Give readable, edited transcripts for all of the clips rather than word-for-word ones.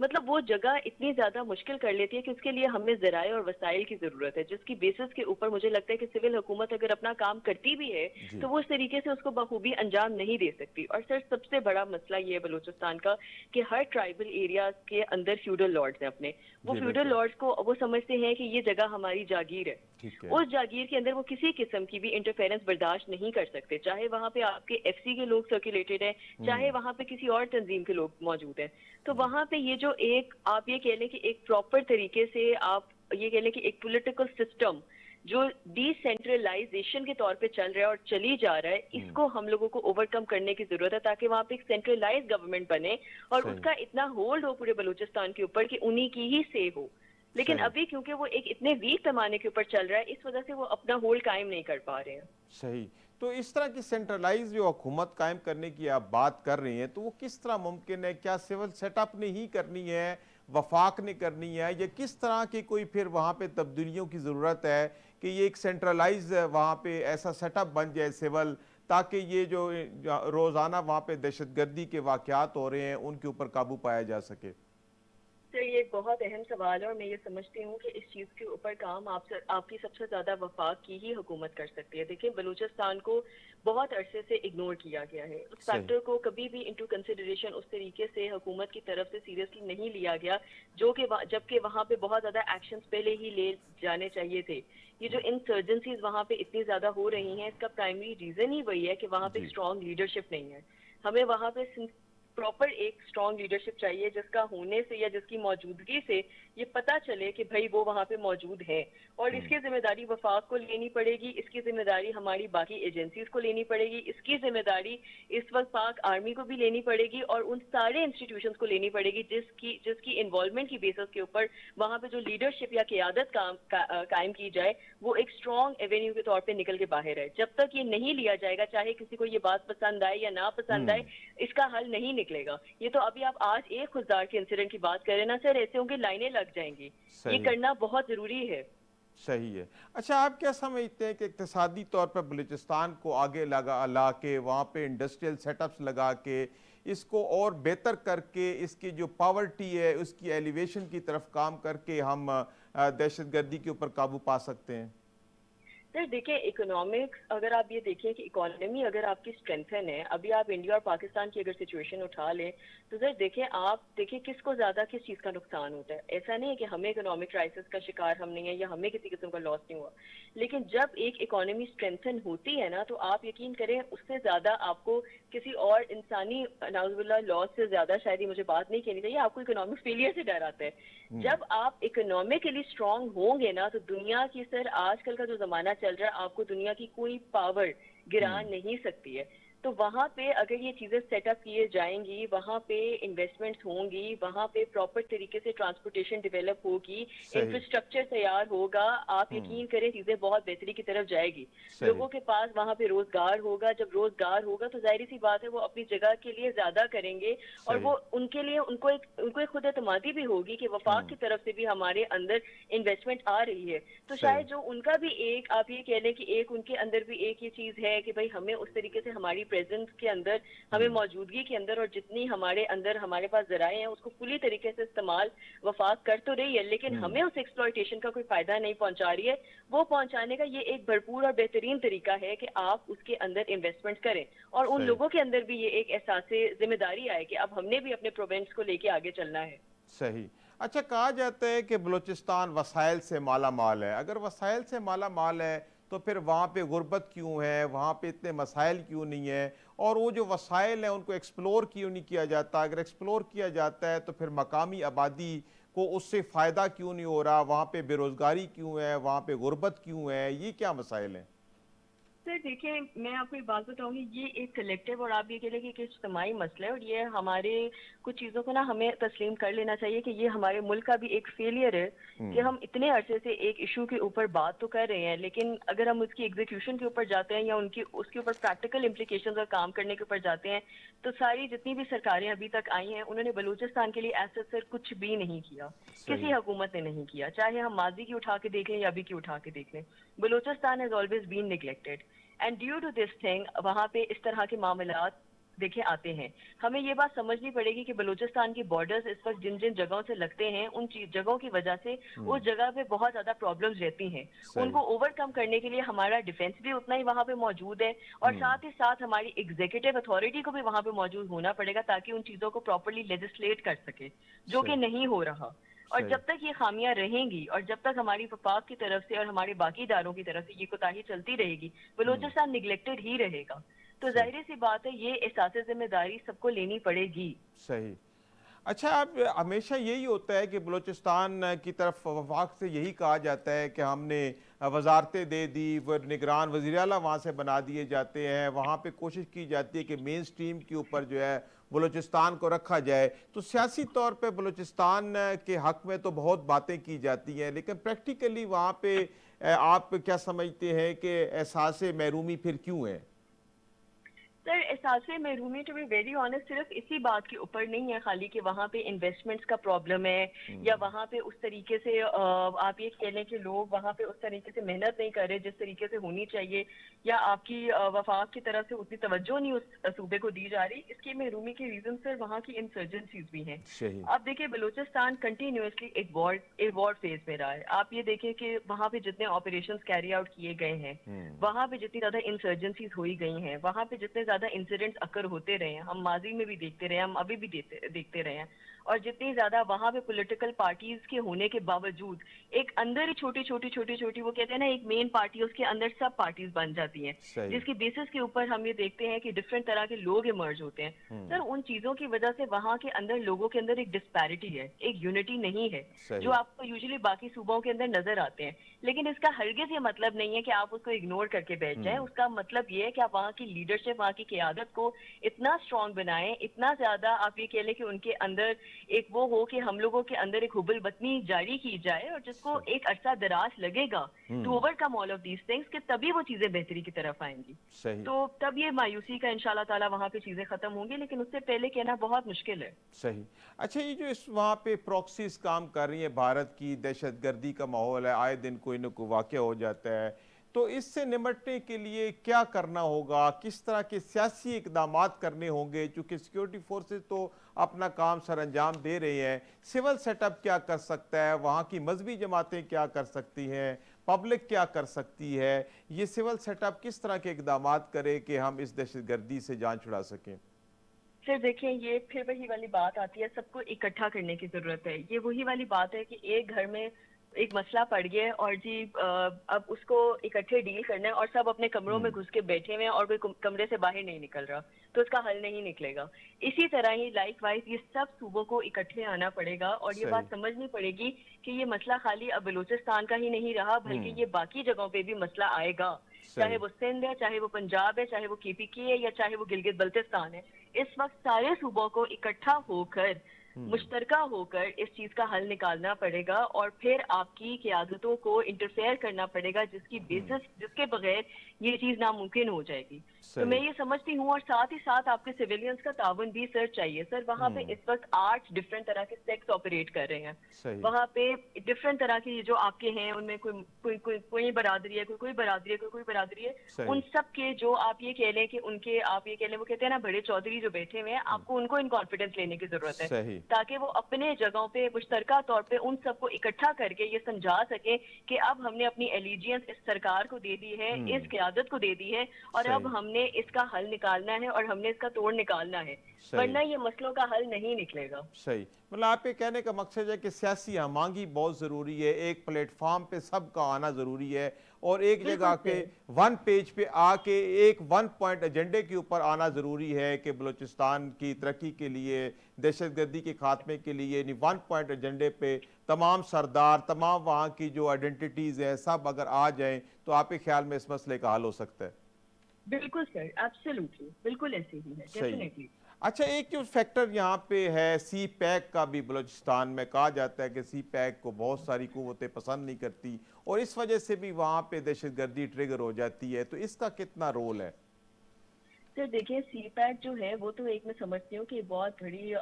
مطلب وہ جگہ اتنی زیادہ مشکل کر لیتی ہے کہ اس کے لیے ہمیں ذرائع اور وسائل کی ضرورت ہے، جس کی بیسس کے اوپر مجھے لگتا ہے کہ سول حکومت اگر اپنا کام کرتی بھی ہے جی تو وہ اس طریقے سے اس کو بخوبی انجام نہیں دے سکتی. اور سر سب سے بڑا مسئلہ یہ ہے بلوچستان کا کہ ہر ٹرائبل ایریاز کے اندر فیوڈل لارڈز ہیں اپنے. وہ جی فیوڈل بالکل لارڈز کو وہ سمجھتے ہیں کہ یہ جگہ ہماری جاگیر ہے. ٹھیک ہے اس جاگیر کے اندر وہ کسی قسم کی بھی انٹرفیرنس برداشت نہیں کر سکتے، چاہے وہاں پہ آپ کے ایف سی کے لوگ سرکولیٹڈ ہیں، چاہے وہاں پہ کسی اور تنظیم کے لوگ موجود ہیں. تو جی وہاں پہ یہ جو ایک آپ یہ کہہ لیں کہ ایک پراپر طریقے سے آپ یہ کہہ لیں کہ ایک پولیٹیکل سسٹم جو ڈی سینٹرلائزیشن کے طور پہ چل رہا ہے اور چلی جا رہا ہے، اس کو ہم لوگوں کو اوور کم کرنے کی ضرورت ہے تاکہ وہاں پہ ایک سینٹرلائز گورنمنٹ بنے اور اس صحیح کا اتنا ہولڈ ہو پورے بلوچستان کے اوپر کہ انہی کی ہی سے ہو. لیکن صحیح ابھی کیونکہ وہ ایک اتنے ویک پیمانے کے اوپر چل رہا ہے، اس وجہ سے وہ اپنا ہولڈ قائم نہیں کر پا رہے ہیں. صحیح. تو اس طرح کی سینٹرلائز جو حکومت قائم کرنے کی آپ بات کر رہی ہیں تو وہ کس طرح ممکن ہے؟ کیا سول سیٹ اپ نے ہی کرنی ہے، وفاق نے کرنی ہے، یا کس طرح کی کوئی پھر وہاں پہ تبدیلیوں کی ضرورت ہے کہ یہ ایک سینٹرلائز وہاں پہ ایسا سیٹ اپ بن جائے سول، تاکہ یہ جو روزانہ وہاں پہ دہشت گردی کے واقعات ہو رہے ہیں ان کے اوپر قابو پایا جا سکے؟ سر یہ ایک بہت اہم سوال ہے اور میں یہ سمجھتی ہوں کہ اس چیز کے اوپر کام آپ کی سب سے زیادہ وفاق کی ہی حکومت کر سکتی ہے. دیکھیں بلوچستان کو بہت عرصے سے اگنور کیا گیا ہے، اس صحیح فیکٹر کو کبھی بھی انٹو کنسیڈریشن اس طریقے سے حکومت کی طرف سے سیریسلی نہیں لیا گیا جو کہ جبکہ وہاں پہ بہت زیادہ ایکشنز پہلے ہی لے جانے چاہیے تھے. یہ جو انسرجنسیز وہاں پہ اتنی زیادہ ہو رہی ہیں، اس کا پرائمری ریزن ہی وہی ہے کہ وہاں پہ ایک جی اسٹرانگ لیڈرشپ نہیں ہے. ہمیں وہاں پہ پراپر ایک اسٹرانگ لیڈرشپ چاہیے جس کا ہونے سے یا جس کی موجودگی سے یہ پتا چلے کہ بھائی وہ وہاں پہ موجود ہے. اور اس کی ذمہ داری وفاق کو لینی پڑے گی، اس کی ذمہ داری ہماری باقی ایجنسیز کو لینی پڑے گی، اس کی ذمہ داری اس وقت پاک آرمی کو بھی لینی پڑے گی اور ان سارے انسٹیٹیوشنز کو لینی پڑے گی جس کی انوالومنٹ کی بیسس کے اوپر وہاں پہ جو لیڈرشپ یا قیادت قائم کی جائے وہ ایک اسٹرانگ ایونیو کے طور پہ نکل کے باہر ہے. جب تک یہ نہیں لیا جائے گا، چاہے کسی کو یہ بات پسند آئے یا نہ پسند آئے، اس کا حل نہیں نکلے گا. یہ تو ابھی آپ آج ایک خوددار کے انسیڈنٹ کی بات کریں نا سر، ایسے ہوں گے لائنیں لگ جائیں گی. یہ صحیح کرنا بہت ضروری ہے. صحیح ہے. اچھا آپ کیا سمجھتے ہیں کہ اقتصادی طور پر بلوچستان کو آگے لا کے وہاں پہ انڈسٹریل سیٹ اپس لگا کے اس کو اور بہتر کر کے اس کی جو پاورٹی ہے اس کی ایلیویشن کی طرف کام کر کے ہم دہشت گردی کے اوپر قابو پا سکتے ہیں؟ سر دیکھیں اکنامکس اگر آپ یہ دیکھیں کہ اکانومی اگر آپ کی اسٹرینتھن ہے، ابھی آپ انڈیا اور پاکستان کی اگر سچویشن اٹھا لیں تو سر دیکھیں کس کو زیادہ کس چیز کا نقصان ہوتا ہے. ایسا نہیں ہے کہ ہمیں اکنامک کرائسس کا شکار ہم نہیں ہیں یا ہمیں کسی قسم کا لاس نہیں ہوا، لیکن جب ایک اکانومی اسٹرینتھن ہوتی ہے نا تو آپ یقین کریں اس سے زیادہ آپ کو کسی اور انسانی نعوذ باللہ لاس سے زیادہ شاید ہی مجھے بات نہیں کہنی چاہیے، آپ کو اکنامک فیلئر سے ڈر آتا ہے. جب آپ اکنامکلی اسٹرانگ ہوں گے نا تو دنیا کی سر آج کل کا جو زمانہ چل رہا ہے آپ کو دنیا کی کوئی پاور گرا نہیں سکتی ہے. تو وہاں پہ اگر یہ چیزیں سیٹ اپ کیے جائیں گی، وہاں پہ انویسٹمنٹس ہوں گی، وہاں پہ پراپر طریقے سے ٹرانسپورٹیشن ڈیولپ ہوگی، صحیح انفراسٹرکچر تیار ہوگا، آپ یقین کریں چیزیں بہت بہتری کی طرف جائے گی. صحیح لوگوں کے پاس وہاں پہ روزگار ہوگا، جب روزگار ہوگا تو ظاہری سی بات ہے وہ اپنی جگہ کے لیے زیادہ کریں گے اور صحیح وہ ان کے لیے ان کو ایک خود اعتمادی بھی ہوگی کہ وفاق کی طرف سے بھی ہمارے اندر انویسٹمنٹ آ رہی ہے. تو صحیح شاید جو ان کا بھی ایک آپ یہ کہہ لیں کہ ایک ان کے اندر بھی ایک یہ چیز ہے کہ بھائی ہمیں اس طریقے سے ہماری پریزنس کے اندر، ہمیں موجودگی کے اندر اور جتنی ہمارے اندر ہمارے پاس ذرائع ہیں اس کو پوری طریقے سے استعمال وفاق کر تو رہی ہے، لیکن ہمیں اس ایکسپلائٹیشن کا کوئی فائدہ نہیں پہنچا رہی ہے. وہ پہنچانے کا یہ ایک بھرپور اور بہترین طریقہ ہے کہ آپ اس کے اندر انویسٹمنٹ کریں اور ان صحیح لوگوں کے اندر بھی یہ ایک احساس ذمہ داری آئے کہ اب ہم نے بھی اپنے پروونس کو لے کے آگے چلنا ہے. صحیح. اچھا کہا جاتا ہے کہ بلوچستان وسائل سے مالا مال ہے. اگر وسائل سے مالا مال ہے تو پھر وہاں پہ غربت کیوں ہے، وہاں پہ اتنے مسائل کیوں نہیں ہیں، اور وہ جو وسائل ہیں ان کو ایکسپلور کیوں نہیں کیا جاتا؟ اگر ایکسپلور کیا جاتا ہے تو پھر مقامی آبادی کو اس سے فائدہ کیوں نہیں ہو رہا؟ وہاں پہ بے روزگاری کیوں ہے، وہاں پہ غربت کیوں ہے؟ یہ کیا مسائل ہیں؟ سر دیکھیں میں آپ کو ایک بات بتاؤں گی، یہ ایک کلیکٹیو اور آپ یہ کہہ لیں کہ ایک اجتماعی مسئلہ ہے اور یہ ہمارے کچھ چیزوں کو نا ہمیں تسلیم کر لینا چاہیے کہ یہ ہمارے ملک کا بھی ایک فیلئر ہے کہ ہم اتنے عرصے سے ایک ایشو کے اوپر بات تو کر رہے ہیں لیکن اگر ہم اس کی ایگزیکیوشن کے اوپر جاتے ہیں یا اس کے اوپر پریکٹیکل امپلیکیشنز اور کام کرنے کے اوپر جاتے ہیں تو ساری جتنی بھی سرکاریں ابھی تک آئی ہیں انہوں نے بلوچستان کے لیے ایسا سر کچھ بھی نہیں کیا. کسی صحیح حکومت نے نہیں کیا، چاہے ہم ماضی کی اٹھا کے دیکھ لیں یا ابھی کی اٹھا کے دیکھ لیں. Balochistan has always been neglected and due to this thing وہاں پہ اس طرح کے معاملات دیکھے آتے ہیں. ہمیں یہ بات سمجھنی پڑے گی کہ بلوچستان کی بارڈرز اس وقت جن جن جگہوں سے لگتے ہیں ان جگہوں کی وجہ سے اس جگہ پہ بہت زیادہ پرابلمز رہتی ہیں. ان صحیح. کو اوور کم کرنے کے لیے ہمارا ڈیفینس بھی اتنا ہی وہاں پہ موجود ہے, اور ساتھ ہی ساتھ ہماری ایگزیکٹو اتھارٹی کو بھی وہاں پہ موجود ہونا پڑے گا تاکہ ان چیزوں کو پراپرلی لیجسلیٹ کر سکے, جو کہ صحیح. نہیں ہو رہا. اور صحیح. جب تک یہ خامیاں رہیں گی اور جب تک ہماری وفاق کی طرف سے اور ہمارے باقی اداروں کی طرف سے یہ کوتاہی چلتی رہے گی, بلوچستان نگلیکٹڈ ہی رہے گا. تو صحیح. ظاہر سی بات ہے یہ احساس ذمہ داری سب کو لینی پڑے گی. صحیح. اچھا, اب ہمیشہ یہی ہوتا ہے کہ بلوچستان کی طرف وفاق سے یہی کہا جاتا ہے کہ ہم نے وزارتیں دے دی, وہ نگران وزیر اعلیٰ وہاں سے بنا دیے جاتے ہیں, وہاں پہ کوشش کی جاتی ہے کہ مین سٹریم کے اوپر جو ہے بلوچستان کو رکھا جائے. تو سیاسی طور پہ بلوچستان کے حق میں تو بہت باتیں کی جاتی ہیں, لیکن پریکٹیکلی وہاں پہ آپ کیا سمجھتے ہیں کہ احساس محرومی پھر کیوں ہے؟ سر, احساس محرومی ٹو بی ویری آنیسٹ صرف اسی بات کے اوپر نہیں ہے خالی کہ وہاں پہ انویسٹمنٹس کا پرابلم ہے, یا وہاں پہ اس طریقے سے آپ یہ کہہ لیں کہ لوگ وہاں پہ اس طریقے سے محنت نہیں کر رہے جس طریقے سے ہونی چاہیے, یا آپ کی وفاق کی طرف سے اتنی توجہ نہیں اس صوبے کو دی جا رہی. اس کی محرومی کے ریزن سر وہاں کی انسرجنسیز بھی ہیں. صحیح. آپ دیکھیں بلوچستان کنٹینیوسلی ایک وار فیز میں رہا ہے. آپ یہ دیکھیں کہ وہاں پہ جتنے آپریشنز کیری آؤٹ کیے گئے ہیں, وہاں پہ جتنی زیادہ انسرجنسیز ہوئی گئی ہیں, وہاں پہ جتنے زیادہ انسیڈنٹس اکر ہوتے رہے ہیں, ہم ماضی میں بھی دیکھتے رہے ہیں, ہم ابھی بھی دیکھتے رہے ہیں, اور جتنی زیادہ وہاں پہ پولیٹیکل پارٹیز کے ہونے کے باوجود ایک اندر ہی چھوٹی چھوٹی وہ کہتے ہیں نا ایک مین پارٹی, اس کے اندر سب پارٹیز بن جاتی ہیں, صحیح. جس کی بیسس کے اوپر ہم یہ دیکھتے ہیں کہ ڈفرینٹ طرح کے لوگ ایمرج ہوتے ہیں. سر, ان چیزوں کی وجہ سے وہاں کے اندر لوگوں کے اندر ایک ڈسپیرٹی ہے, ایک یونٹی نہیں ہے, جو صحیح. آپ کو یوزلی باقی صوبوں کے اندر نظر آتے ہیں. لیکن اس کا ہرگز یہ مطلب نہیں ہے کہ آپ اس کو اگنور کر کے بیٹھ جائیں. اس کا مطلب یہ ہے کہ آپ وہاں کی لیڈرشپ, وہاں کی قیادت کو اتنا اسٹرانگ بنائیں, اتنا زیادہ آپ یہ کہہ لیں کہ ان کے اندر ایک وہ ہو کہ ہم لوگوں کے اندر ایک حب الوطنی جاری کی جائے, اور جس کو ایک عرصہ دراز لگے گا to overcome all of these things, کہ تبھی وہ چیزیں بہتری کی طرف آئیں گی. صحیح. تو تب یہ مایوسی کا انشاءاللہ تعالی وہاں پہ چیزیں ختم ہوں گی, لیکن اس سے پہلے کہنا بہت مشکل ہے. صحیح. اچھا, یہ جو اس وہاں پہ پروکسیز کام کر رہی ہیں, بھارت کی دہشت گردی کا ماحول ہے, آئے دن کوئی نہ کوئی واقعہ ہو جاتا ہے, تو اس سے نمٹنے کے لیے کیا کرنا ہوگا, کس طرح کے سیاسی اقدامات کرنے ہوں گے؟ چونکہ سیکیورٹی فورسز تو اپنا کام سر انجام دے رہے ہیں, سول سیٹ اپ کیا کر سکتا ہے, وہاں کی مذہبی جماعتیں کیا کر سکتی ہیں, پبلک کیا کر سکتی ہے, یہ سول سیٹ اپ کس طرح کے اقدامات کرے کہ ہم اس دہشت گردی سے جان چھڑا سکیں؟ پھر دیکھیں, یہ پھر وہی والی بات آتی ہے, سب کو اکٹھا کرنے کی ضرورت ہے. یہ وہی والی بات ہے کہ ایک گھر میں ایک مسئلہ پڑ گیا اور جی اب اس کو اکٹھے ڈیل کرنا ہے, اور سب اپنے کمروں میں گھس کے بیٹھے ہوئے ہیں اور کوئی کمرے سے باہر نہیں نکل رہا, تو اس کا حل نہیں نکلے گا. اسی طرح ہی لائک وائز یہ سب صوبوں کو اکٹھے آنا پڑے گا, اور یہ صحیح. بات سمجھنی پڑے گی کہ یہ مسئلہ خالی اب بلوچستان کا ہی نہیں رہا, بلکہ یہ باقی جگہوں پہ بھی مسئلہ آئے گا, چاہے صحیح. وہ سندھ ہے, چاہے وہ پنجاب ہے, چاہے وہ KPK ہے, یا چاہے وہ گلگت بلتستان ہے. اس وقت سارے صوبوں کو اکٹھا ہو کر, مشترکہ ہو کر اس چیز کا حل نکالنا پڑے گا, اور پھر آپ کی قیادتوں کو انٹرفیئر کرنا پڑے گا, جس کی بیسس, جس کے بغیر یہ چیز ناممکن ہو جائے گی. تو میں صحیح. یہ سمجھتی ہوں, اور ساتھ ہی ساتھ آپ کے سویلینز کا تعاون بھی سر چاہیے. سر, وہاں پہ اس وقت 8 ڈفرینٹ طرح کے سیکٹس آپریٹ کر رہے ہیں. صحیح. وہاں پہ ڈفرینٹ طرح کے جو آپ کے ہیں, ان میں کوئی برادری ہے, کوئی برادری ہے, کوئی برادری ہے, صحیح. ان سب کے جو آپ یہ کہہ لیں کہ ان کے, آپ یہ کہہ لیں, وہ کہتے ہیں نا بڑے چودھری جو بیٹھے ہوئے ہیں, آپ کو ان کو ان کانفیڈنس لینے کی ضرورت ہے, صحیح. تاکہ وہ اپنے جگہوں پہ مشترکہ طور پہ ان سب کو اکٹھا کر کے یہ سمجھا سکیں کہ اب ہم نے اپنی ایلیجینس اس سرکار کو دے دی ہے, اس قیادت کو دے دی ہے, اور اب صحیح. ہم نے اس کا حل نکالنا ہے, اور ہم نے اس کا توڑ نکالنا ہے, صحیح. ورنہ یہ مسئلوں کا حل نہیں نکلے گا. صحیح. مطلب آپ یہ کہنے کا مقصد ہے کہ سیاسی ہمانگی بہت ضروری ہے, ایک پلیٹ فارم پہ سب کا آنا ضروری ہے, اور ایک بالکل جگہ کے ون پیج پہ آ کے ایک ون پوائنٹ ایجنڈے کے اوپر آنا ضروری ہے کہ بلوچستان کی ترقی کے لیے, دہشت گردی کے خاتمے کے لیے, یعنی ون پوائنٹ ایجنڈے پہ تمام سردار, تمام وہاں کی جو آئیڈنٹیٹیز ہیں, سب اگر آ جائیں تو آپ کے خیال میں اس مسئلے کا حل ہو سکتا ہے؟ بالکل سر, ایبسلیوٹلی, بالکل ایسے ہی ہے, صحیح. ڈیفینیٹلی. اچھا, ایک جو فیکٹر یہاں پہ ہے سی پیک کا بھی, بلوچستان میں کہا جاتا ہے کہ سی پیک کو بہت ساری قوتیں پسند نہیں کرتی, اور اس وجہ سے بھی وہاں پہ دہشت گردی ٹریگر ہو جاتی ہے, تو اس کا کتنا رول ہے؟ سر دیکھیں, سی پیک جو ہے وہ تو ایک میں سمجھتی ہوں کہ بہت بڑی,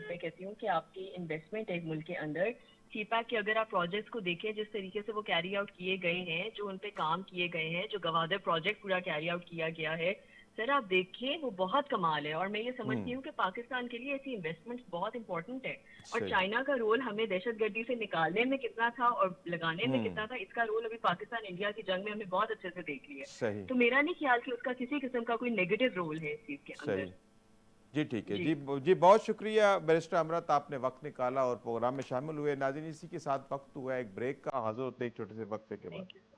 میں کہتی ہوں کہ آپ کی انویسٹمنٹ ہے ایک ملک کے اندر. سی پیک کے اگر آپ پروجیکٹس کو دیکھیں, جس طریقے سے وہ کیری آؤٹ کیے گئے ہیں, جو ان پہ کام کیے گئے ہیں, جو گوادر پروجیکٹ پورا کیری آؤٹ کیا گیا ہے, سر آپ دیکھیں وہ بہت کمال ہے، اور میں یہ سمجھتی ہوں کہ پاکستان کے لیے ایسی انویسٹمنٹس بہت امپورٹنٹ ہے، اور صحیح چائنا کا رول ہمیں دہشت گردی سے نکالنے میں کتنا تھا اور لگانے میں کتنا تھا، اس کا رول ابھی پاکستان انڈیا کی جنگ میں ہم نے بہت اچھے سے دیکھ لیا ہے. صحیح تو میرا نہیں خیال کہ اس کا کسی قسم کا کوئی نیگیٹو رول ہے اس چیز کے اندر. صحیح جی ٹھیک ہے جی جی بہت شکریہ بیرسٹر امرت، آپ نے وقت نکالا اور پروگرام میں شامل ہوئے. ناظرین اسی کے ساتھ وقت ہوا ہے ایک بریک کا، حاضر ہوتے ہیں ایک چھوٹے سے وقفے کے تھینک بعد. یو.